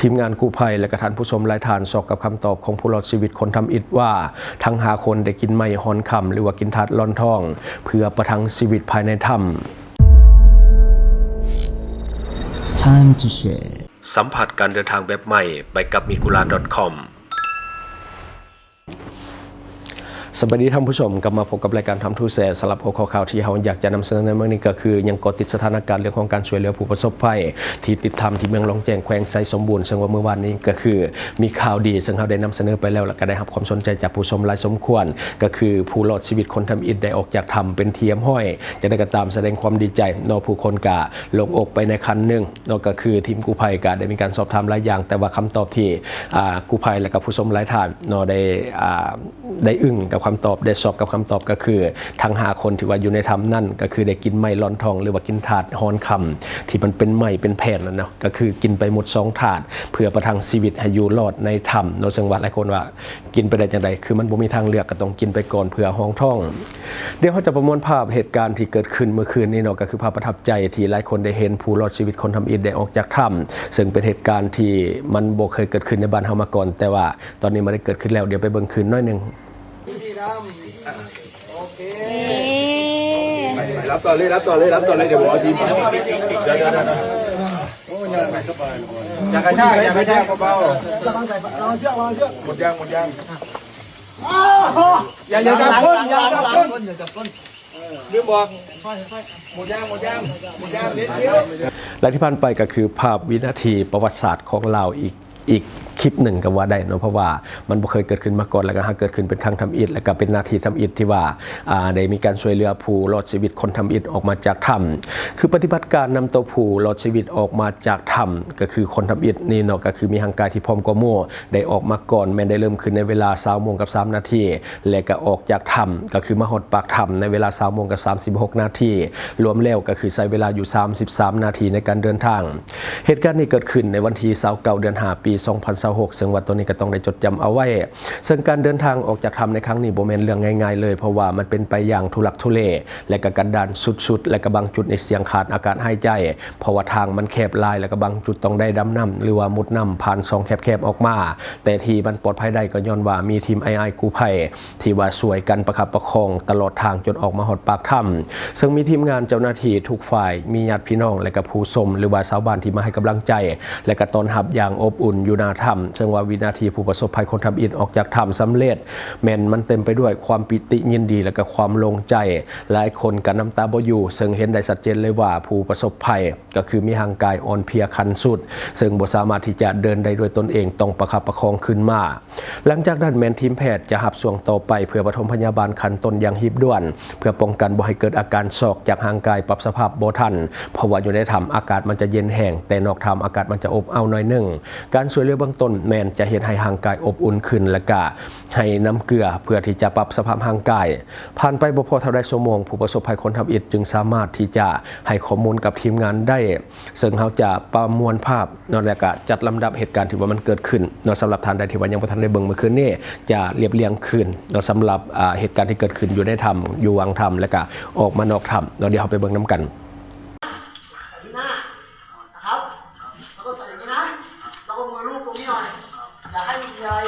ทีมงานกู้ภัยและกระทันผู้ชมหลายท่านสอบกับคำตอบของผู้รอดชีวิตคนทำอิฐว่าทั้ง5 คนได้กินไม้ฮอนคำหรือว่ากินถาดล่อนทองเพื่อประทังชีวิตภายในถ้ำสัมผัสการเดินทางแบบใหม่ไปกับmigula.comสวัสดีท่านผู้ชมกลับมาพบกับรายการทำทูแสสำหรับหัวข้อข่าวที่เราอยากจะนำเสนอในเมื่อนี้ก็คือยังเกาะติดสถานการณ์เรื่องของการช่วยเหลือผู้ประสบภัยที่ติดถ้ำที่เมืองลองแจงแขวงไซสมบูรณ์ซึ่งว่าเมื่อวานนี้ก็คือมีข่าวดีซึ่งเราได้นำเสนอไปแล้วและก็ได้รับความสนใจจากผู้ชมหลายสมควรก็คือผู้รอดชีวิตคนทำอิฐได้ออกจากถ้ำเป็นเทียมห้อยจะได้กระตามแสดงความดีใจนอผู้คนกะลงอกไปในคันหนึ่งนอกก็คือทีมกู้ภัยกะได้มีการสอบถามหลายอย่างแต่ว่าคำตอบที่กู้ภัยและก็ผู้ชมหลายท่านนอได้อึ้งกับคำตอบได้สอบกับคำตอบก็คือทั้ง5 คนที่ว่าอยู่ในถ้ำนั่นก็คือได้กินไม้ล่อนทองหรือว่ากินถาดฮอนคำที่มันเป็นไม้เป็นแผ่นนั่นเนาะก็คือกินไปหมด2 ถาดเพื่อประทังชีวิตให้อยู่รอดในถ้ำเนาะซึ่งว่าหลายคนว่ากินไปได้จังไดคือมันบ่มีทางเลือกก็ต้องกินไปก่อนเพื่อห้องท้องเดี๋ยวเขาจะประมวลภาพเหตุการณ์ที่เกิดขึ้นเมื่อคืนนี้เนาะก็คือภาพประทับใจที่หลายคนได้เห็นผู้รอดชีวิตคนทำอิฐได้ออกจากถ้ำซึ่งเป็นเหตุการณ์ที่มันบ่เคยเกิดขึ้นในบ้านเฮามาก่อนแต่ว่าตอนนี้มันได้เกิดขึ้นแล้วเดี๋ยวไปเบิ่งคืนน้อยนึงรับต่อเลยเดี๋ยวหมอทีมอย่ากระชากเบาๆวางเชือกหมดยังอย่าจับก้นเรื่องบอกหมดยังนิดเดียวและที่ผ่านไปก็คือภาพวินาทีประวัติศาสตร์ของเราอีกคลิปหนึ่งก็ว่าได้เนาะเพราะว่ามันบ่เคยเกิดขึ้นมาก่อนแล้วก็เกิดขึ้นเป็นครั้งทำอิฐแล้วก็เป็นนาทีทำอิฐที่ว่าได้มีการช่วยเหลือผู้รอดชีวิตคนทำอิฐออกมาจากถ้ำคือปฏิบัติการนำตัวผู้รอดชีวิตออกมาจากถ้ำก็คือคนทำอิฐนี่เนาะก็คือมีร่างกายที่พร้อมกว่าหมู่ได้ออกมาก่อนแม้ได้เริ่มขึ้นในเวลา20:03 นาทีและก็ออกจากถ้ำก็คือมาฮอดปากถ้ำในเวลา20:36 นาทีรวมแล้วก็คือใช้เวลาอยู่33 นาทีในการเดินทางเหตุการณ์นี้เกิดขึ้นในวันที่29 เดือน 5 ปี 2026ซึ่งว่าตัวนี้ก็ต้องได้จดจำเอาไว้ซึ่งการเดินทางออกจากถ้ำในครั้งนี้บ่แม่นเรื่องง่ายๆเลยเพราะว่ามันเป็นไปอย่างทุลักทุเลและก็กันดารสุดๆและก็บางจุดในเสี่ยงขาดอากาศหายใจเพราะว่าทางมันแคบลายและก็บางจุดต้องได้ดำน้ำหรือว่ามุดน้ำผ่านช่องแคบๆออกมาแต่ที่มันปลอดภัยได้ก็ย้อนว่ามีทีมกู้ภัยที่ว่าช่วยกันประคับประคองตลอดทางจนออกมาฮอดปากถ้ำซึ่งมีทีมงานเจ้าหน้าที่ทุกฝ่ายมีญาติพี่น้องและก็ผู้ชมหรือว่าชาวบ้านที่มาให้กำลังใจและก็ต้อนรับอย่างอบอุ่นอยู่หน้าถ้ำซึ่งว่าวินาทีผู้ประสบภัยคนทำอิฐออกจากถ้ำสำเร็จแม้นมันเต็มไปด้วยความปิติยินดีและก็ความโล่งใจหลายคนกับน้ำตาบ่อยู่ซึ่งเห็นได้ชัดเจนเลยว่าผู้ประสบภัยก็คือมีร่างกายอ่อนเพลียขั้นสุดซึ่งบ่สามารถที่จะเดินได้ด้วยตนเองต้องประคับประคองขึ้นมาหลังจากนั้นแม้นทีมแพทย์จะหับส่วงต่อไปเพื่อปฐมพยาบาลขั้นต้นอย่างรีบด่วนเพื่อป้องกันบ่ให้เกิดอาการช็อกจากร่างกายปรับสภาพบ่ทันเพราะว่าอยู่ในถ้ำอากาศมันจะเย็นแห้งแต่นอกถ้ำอากาศมันจะอบอ้าวหน่อยนึงการช่วยเหลือเบื้องต้นแม้นจะเห็นให้ร่างกายอบอุ่นขึ้นและก็ให้น้ำเกลือเพื่อที่จะปรับสภาพร่างกายผ่านไปบ่พอเท่าใดชั่วโมงผู้ประสบภัยคนทำอิฐจึงสามารถที่จะให้ข้อมูลกับทีมงานได้ซึ่งเขาจะประมวลภาพนอกจากจัดลำดับเหตุการณ์ที่ว่ามันเกิดขึ้นนอกสำหรับท่านใดที่ว่ายังบ่ทันได้เบิ่งเมื่อคืนนี้จะเรียบเรียงขึ้นนอกสำหรับเหตุการณ์ที่เกิดขึ้นอยู่ในถ้ำอยู่วังถ้ำและก็ออกมานอกถ้ำเดี๋ยวเราไปเบิ่งน้ำกันอย่าให้มีอะไร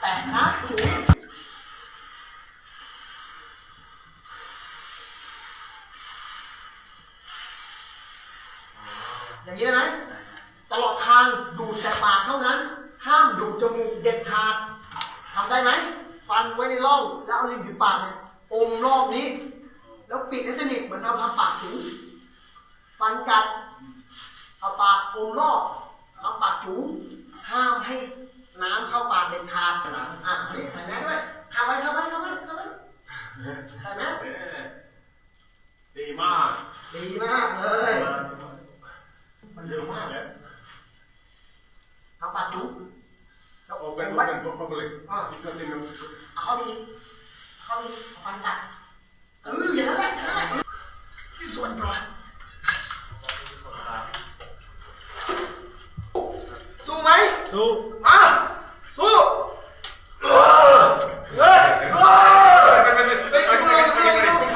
แตกนะจุ๋ยอย่างนี้นะตลอดทางดูดจากปากเท่านั้นห้ามดูดจมูกเด็ดขาดทำได้ไหมฟันไว้ในร่องแล้วเอาลิ้นถึงปากเนี่ยอมรอบนี้แล้วปิดให้สนิทเหมือนเราทำปากจุ๋ฟันกัดเอาปากอมรอบทำปากจุ๋ห้ามให้น้ำเข้าปากเด็ดขาดนี่ใส่แมสด้วยเข้าไว้ใส่แมสดีมากเลยมันเร็วมากเลยเอาปากจุ๊บเอาออกไปเลยเข้าไปฟันกัดอย่างนั้นแหละที่ส่วนปลายสู้ไหมสู้สู้ห้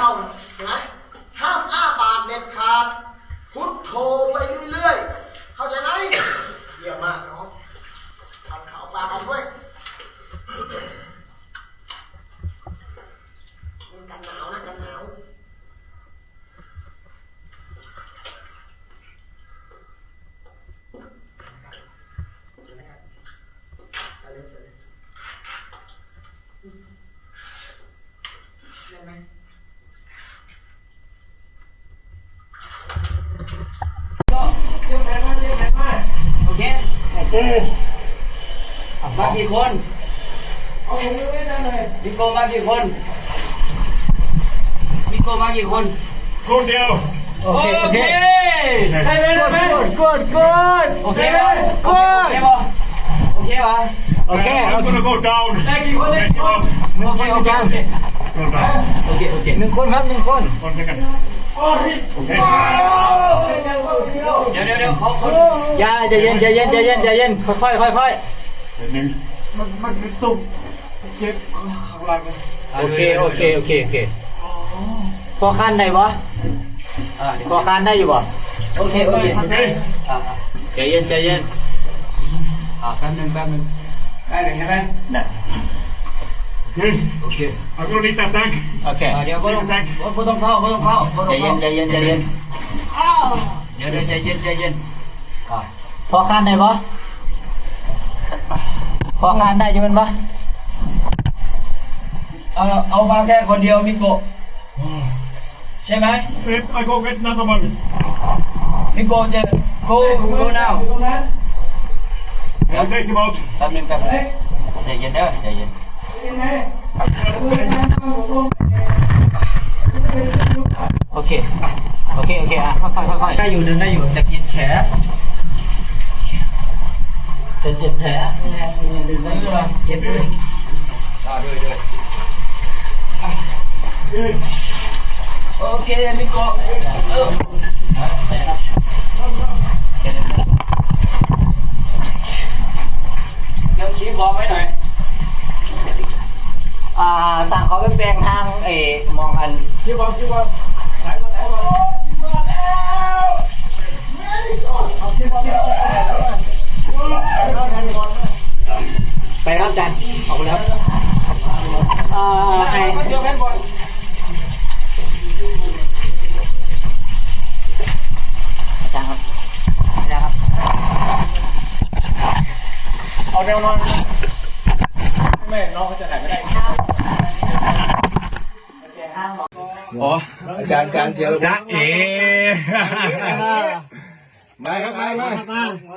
ามอ้าปากเด็ดขาดพุทโธไปเรื่อยๆเข้าใจไหมเยี่ยมมากน้อง ากออกด้วยกันหนาวนะกันหนาวโอเคมากี่คนเอาผมไม่ได้เลยมิโกมากี่คนมิโกมากี่คน คนเดียว โอเคใช่ไหมกด โอเคปะโอเคปะโอเคปะ โอเค I'm gonna go down ได้กี่คนเลยกี่คน โอเคโอเคโอเค go down โอเคโอเค 1 คนครับ 1 คนคนกันโอเคเดี๋ยวเขา อย่าใจเย็นค่อยหนึ่งมันตุ่มเจ็บข้างหลัง โอเคพอคันได้บ่พอคันได้อยู่บ่ โอเคโอเค โอเค ใจเย็น แป๊บนึงได้เลยใช่ไหม น่ะ โอเค I'm gonna need that tank โอเค เดี๋ยวไม่ต้องเข้า ใจเย็น เดี๋ยวใจเย็น พอคันได้บ่พอคันได้อยู่มันบ่ เอามาแค่คนเดียวมิโกะใช่ไหม If I go get another one มิโกะจะ go now I'll take him out แป๊บนึงใจเย็นเด้อใจเย็น โอเคอ่ะค่อยได้อยู่ดึงได้อยู่แต่กินแผลเป็นเจ็บแผล ดึงได้ด้วยเก็บด้วยด้วยโอเคมิโกะยังชี้บอกไว้หน่อย สั่งเขาไปแปลงทางมองอัน ชี้บอกไปครับอาจารย์ออกไปแล้วอาจารย์ครับเอาแนวนอนแม่น้องเขาจะไหนไม่ได้อ๋ออาจารย์เสียแล้วจ้าเอ๋มาครับมา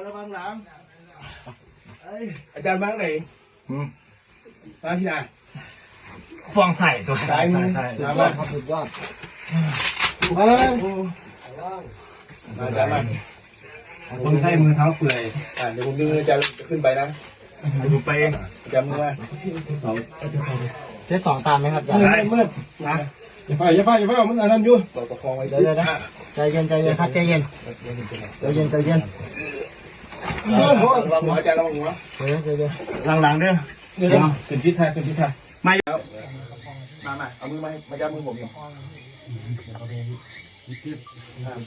ระวังหลังอาจารย์มาไหนมาที่ไหนฟองใส่ตัวใส่มาสุดยอดมาเลยอาจารย์มาคนไข้มือเท้าเปื่อยเดี๋ยวผมดึงอาจารย์ขึ้นไปนะดูไปเองจำมือมาเซต 2ตามไหมครับอาจารย์ มืดนะอย่าไฟมันอันนั้นอยู่ประคองไว้ได้นะใจเย็นครับใจเย็นระวังหัวอาจารย์ระวังหัวหลังเด้อเป็นพิษไทยไม่แล้วมาเอามือมาจับมือผมอยู่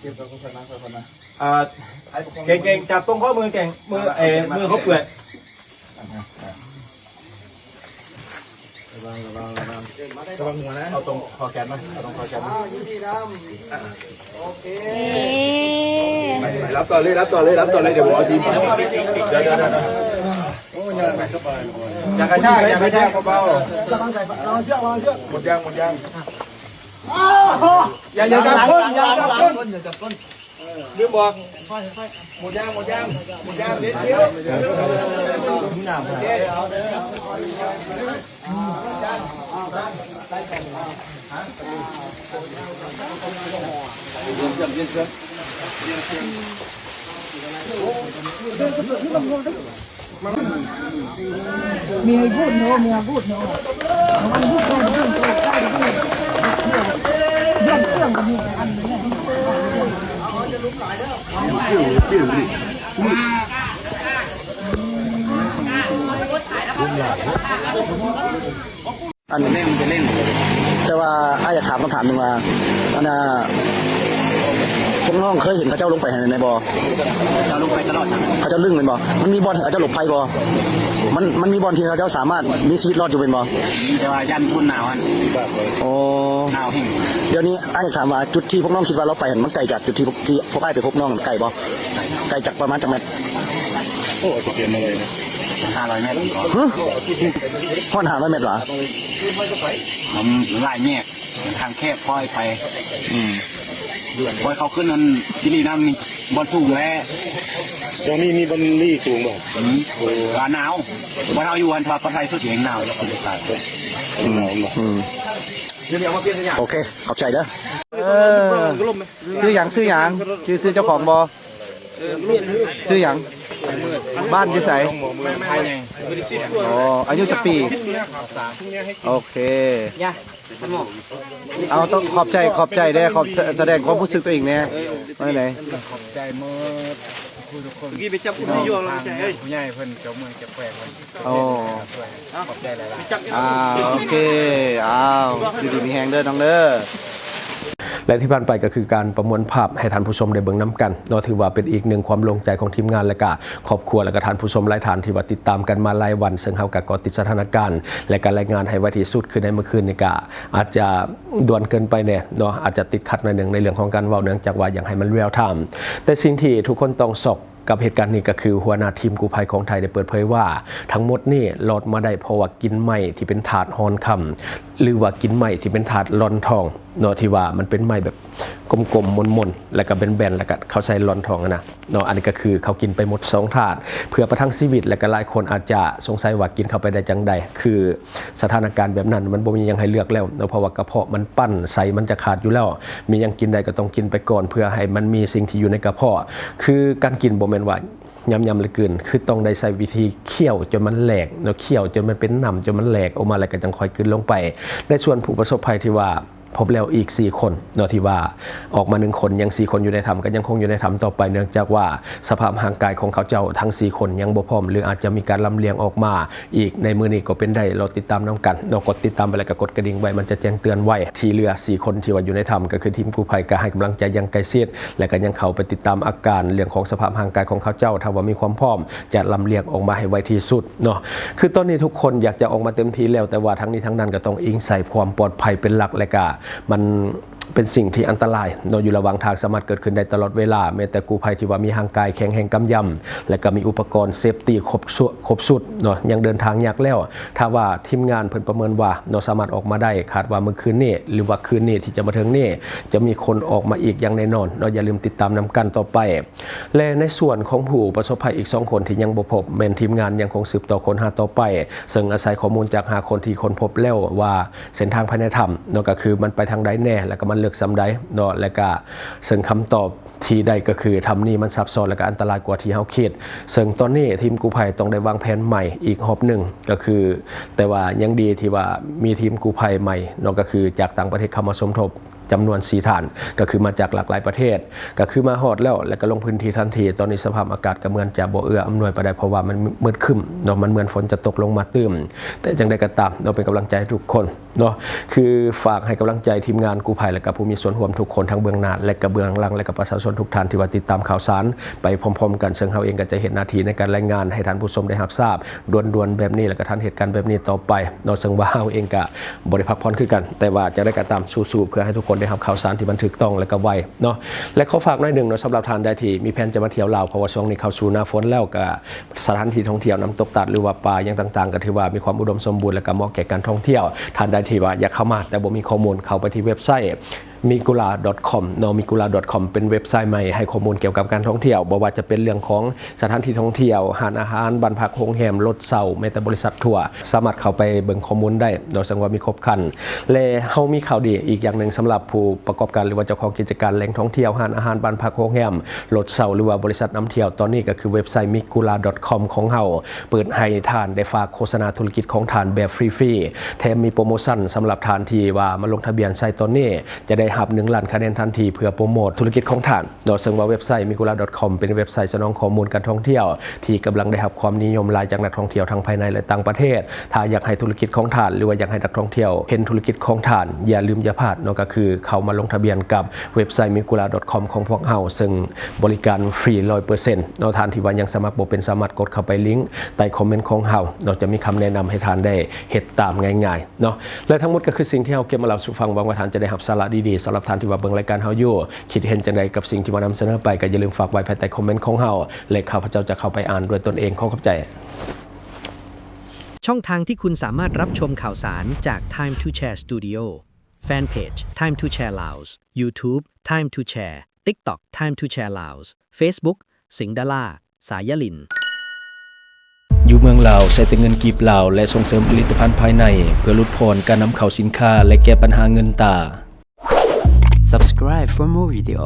เก็บแล้วก็ค่อยมาเก่งจับตรงข้อมือเก่งมือเขาเปื่อยระวังหัวนะเอาตรงคอแขนมาเอาตรงคอแขนมาโอเครับต่อเลยเดี๋ยวผมเอาทีมเดี๋ยวโอ้ยอย่ากระชากเบาๆระวังเชือกหมดยางอย่าจับก้นลืมบอกหมดยางเด็ดเดียวโอเคมีพูดเนาะมันพูดได้เรื่องมันมีอันนี้อันนี้มันจะเล่นแต่ว่าอาจจะถามคำถามหนึ่งว่าอันน่ะคน กน้องเคยเห็นเขาเจ้าลงไปในบ่อเขาลงไปตลอดเขาเจ้าลึ่งเป็นบ่มันมีบ่อนเขาเจ้าหลบภัยบ่มันมีบ่อนที่เขาเจ้าสามารถมีชีวิตรอดอยู่เป็นบ่แต่ว่ายันพุ่นหนาวโอ้หนาวเดี๋ยวนี้ไอ้ถามว่าจุดที่พวกน้องคิดว่าเราไปเห็นมันไกลจากจุดที่พวกไอ้ไปพบน้องไกลบ่ไกลจากประมาณจักเมตรโอ้จะเปลี่ยนมาเลยนะ500 เมตรฮะห้อน500 เมตรเหรอมันลายแยกทางแคบค่อยไปค่อยเขาขึ้นนั้นซิลีน้ำนี่บอลสูงแล้วตรงนี้มีบอลลี่สูงบ่หนาวบอลเราอยู่วันพระไทยสุดแห่งหนาวแล้วคุณจะตายโอเคเข้าใจเด้อซื้อหยังซื้อเจ้าของบ่ซื้อหยังบ้านอยู่ไสอ๋ออายุจักปีโอเคเอาต้องขอบใจได้ขอบแสดงความรู้สึกตัวเองเนี่ยว่าไหนขอบใจเมื่อทุกคนเมื่อกี้ไปจับผู้ที่ยวเราใจผู้ใหญ่เพิ่นเจ้าเมืองจะแขวงมันโอ้ขอบใจหลายๆโอเคอยู่ดีมีแฮงเด้อน้องเด้อและที่ผ่านไปก็คือการประมวลภาพให้ท่านผู้ชมได้เบิ่งน้ำกันเนาะถือว่าเป็นอีกหนึ่งความลงใจของทีมงานและก็ครอบครัวและก็ท่านผู้ชมหลายท่านที่ว่าติดตามกันมาหลายวันซึ่งเฮาก็เกาะติดสถานการณ์และการรายงานให้ไว้ที่สุดคือในเมื่อคืนนี่ก็อาจจะด่วนเกินไปเนี่ยเนาะอาจจะติดขัดหน่อยนึงในเรื่องของการเว้าเนื่องจากว่าอยากให้มันเรียลไทม์แต่สิ่งที่ทุกคนต้องสอบกับเหตุการณ์นี้ก็คือหัวหน้าทีมกู้ภัยของไทยได้เปิดเผยว่าทั้งหมดนี่รอดมาได้เพราะว่ากินไม้ที่เป็นถาดฮอนคำหรือว่ากินไม้ที่เป็นถาดลอนทองเนาะที่ว่ามันเป็นไม้แบบกลมๆมนๆแล้วก็เป็นแบนแล้วก็เขาใส่ลอนทองนะเนาะอันนี้ก็คือเขากินไปหมด2ถาดเพื่อประทังชีวิตและก็หลายคนอาจจะสงสัยว่ากินเข้าไปได้จังใดคือสถานการณ์แบบนั้นมันบ่มียังให้เลือกแล้วเนาะเพราะว่ากระเพาะมันปั้นไส้มันจะขาดอยู่แล้วมียังกินได้ก็ต้องกินไปก่อนเพื่อให้มันมีสิ่งที่อยู่ในกระเพาะคือการกินบ่แม่นว่ายำเลยเกินคือต้องได้ใส่วิธีเคี่ยวจนมันแหลกเนาะเคี่ยวจนมันเป็นน้ำจนมันแหลกออกมาแล้วก็จังค่อยกลืนลงไปในส่วนผู้ประสบภัยที่ว่าพบแล้วอีก4คนเนาะที่ว่าออกมา1คนยัง4คนอยู่ในถ้ำก็ยังคงอยู่ในถ้ำต่อไปเนื่องจากว่าสภาพร่างกายของเขาเจ้าทั้ง4คนยังบ่พร้อมหรืออาจจะมีการลำเลียงออกมาอีกในมื้อนี้ก็เป็นได้เราติดตามน้ำกันเรากดติดตามไปแล้วก็กดกระดิ่งไว้มันจะแจ้งเตือนไว้ที่เหลือ4คนที่ว่าอยู่ในถ้ำก็คือทีมกู้ภัยก็ให้กำลังใจยังใกล้ชิดและก็ยังเข้าไปติดตามอาการเรื่องของสภาพร่างกายของเขาเจ้าถ้าว่ามีความพร้อมจะลำเลียงออกมาให้ไวที่สุดเนาะคือตอนนี้ทุกคนอยากจะออกมาเต็มที่แล้วแต่ว่าทั้งนี้ทั้งนั้นก็ต้องอิงใส่ความปลอดภัยเป็นหลักและก็มันเป็นสิ่งที่อันตรายเนาะอยู่ระหว่างทางสามารถเกิดขึ้นได้ตลอดเวลาแม้แต่กู้ภัยที่ว่ามีร่างกายแข็งแรงกำยำและก็มีอุปกรณ์เซฟตี้ครบสุดเนาะยังเดินทางยากแล้วถ้าว่าทีมงานเพิ่นประเมินว่าเนาะสามารถออกมาได้คาดว่าเมื่อคืนนี้หรือว่าคืนนี้ที่จะมาถึงนี้จะมีคนออกมาอีกอย่างแน่นอนเนาะอย่าลืมติดตามนำกันต่อไปและในส่วนของผู้ประสบภัยอีก2คนที่ยังบ่พบแม่นทีมงานยังคงสืบต่อค้นหาต่อไปซึ่งอาศัยข้อมูลจาก5คนที่ค้นพบแล้วว่าเส้นทางภายในถ้ำเนาะก็คือมันไปทางใดแน่แล้วก็มันเลือกซ้ำใดเนาะและก็ซึ่งคำตอบที่ได้ก็คือทำนี่มันซับซ้อนและก็อันตรายกว่าที่เฮาคิดซึ่งตอนนี้ทีมกู้ภัยต้องได้วางแผนใหม่อีกรอบหนึ่งก็คือแต่ว่ายังดีที่ว่ามีทีมกู้ภัยใหม่เนาะก็คือจากต่างประเทศเข้ามาสมทบจำนวน4 ฐานก็คือมาจากหลากหลายประเทศก็คือมาฮอดแล้วก็ลงพื้นที่ทันทีตอนนี้สภาพอากาศก็เหมือนจะบ่เอื้ออำนวยไปได้เพราะว่ามันมืดครึ้มเนาะมันเหมือนฝนจะตกลงมาตื้มแต่จังได้ก็ตามเราเป็นกำลังใจให้ทุกคนเนาะคือฝากให้กำลังใจทีมงานกู้ภัยและก็ผู้มีส่วนร่วมทุกคนทั้งเบื้องหน้าและก็เบื้องหลังและก็ประชาชนทุกท่านที่ว่าติดตามข่าวสารไปพร้อมๆกันซึ่งเฮาเองก็จะเห็นหน้าที่ในการรายงานให้ท่านผู้ชมได้รับทราบด่วนๆแบบนี้แล้วก็ทันเหตุการณ์แบบนี้ต่อไปเนาะซึ่งว่าเฮาเองก็บ่ได้พักผ่อนคือกันแต่ว่าจะได้ก็ตามสู้ๆเพื่อให้ทุกคนได้รับข่าวสารที่ถูกต้องและก็ไวเนาะและขอฝากหน่อยนึงเนาะสำหรับท่านใดที่มีแผนจะมาเที่ยวลาวเพราะว่าช่วงนี้เข้าสู่หน้าฝนแล้วก็สถานที่ท่องเที่ยวน้ำตกตัดหรือว่าป่าอย่างต่างๆก็ถือว่ามีความอุดมสมบูรณ์และก็เหมาะแก่การท่องเที่ยวท่านใดที่ว่าอยากเข้ามาแต่บ่มีข้อมูลเข้าไปที่เว็บไซต์migula.com เนาะ migula.com เป็นเว็บไซต์ใหม่ให้ข้อมูลเกี่ยวกับการท่องเที่ยวบ่ว่าจะเป็นเรื่องของสถานที่ท่องเที่ยวร้านอาหารบ้านพักโรงแรมรถเช่าแม้แต่บริษัททัวร์สามารถเข้าไปเบิ่งข้อมูลได้โดยสังว่ามีครบครันและเฮามีข่าวดีอีกอย่างหนึ่งสำหรับผู้ประกอบการหรือว่าเจ้าของกิจการแหล่งท่องเที่ยวร้านอาหารบ้านพักโรงแรมรถเช่าหรือว่าบริษัทนำเที่ยวตอนนี้ก็คือเว็บไซต์ migula.com ของเฮาเปิดให้ท่านได้ฝากโฆษณาธุรกิจของท่านแบบฟรีๆแถมมีโปรโมชั่นสำหรับท่านที่ว่ามาลงทะเบียนใช้ตอนนี้จะได้ หับ1ล้านคะแนนทันทีเพื่อโปรโมทธุรกิจของท่านโดยซึ่งว่าเว็บไซต์ migula.com เป็นเว็บไซต์สนองข้อมูลการท่องเที่ยวที่กำลังได้รับความนิยมหลายจากนักท่องเที่ยวทั้งภายในและต่างประเทศถ้าอยากให้ธุรกิจของท่านหรือว่าอยากให้นักท่องเที่ยวเห็นธุรกิจของท่านอย่าลืมอย่าพลาดเนาะก็คือเข้ามาลงทะเบียนกับเว็บไซต์ migula.com ของพวกเฮาซึ่งบริการฟรี 100% เนาะท่านที่ว่ายังสมัครบ่เป็นสามารถกดเข้าไปลิงก์ใต้คอมเมนต์ของเฮาเราจะมีคำแนะนำให้ท่านได้เฮ็ดตามง่ายๆเนาะและทั้งหมดก็คือสิ่งที่เฮาเก็บมาเล่าสู่ฟังหวังว่าท่านจะได้รับสาระดีๆสำหรับท่านที่ว่าเบิ่งรายการเฮาอยู่คิดเห็นจังไดกับสิ่งที่มานำเสนอไปก็อย่าลืมฝากไว้ภายใต้คอมเมนต์ของเฮาและข้าพเจ้าจะเข้าไปอ่านด้วยตนเองขอขอบใจ ช่องทางที่คุณสามารถรับชมข่าวสารจาก Time to Share Studio Fanpage Time to Share Laos YouTube Time to Share TikTok Time to Share Laos Facebook สิงห์ดาราสายลินอยู่เมืองลาวใช้แต่เงินกีบลาวและส่งเสริมผลิตภัณฑ์ภายในเพื่อลดพรการนำเข้าสินค้าและแก้ปัญหาเงินตา Subscribe for more video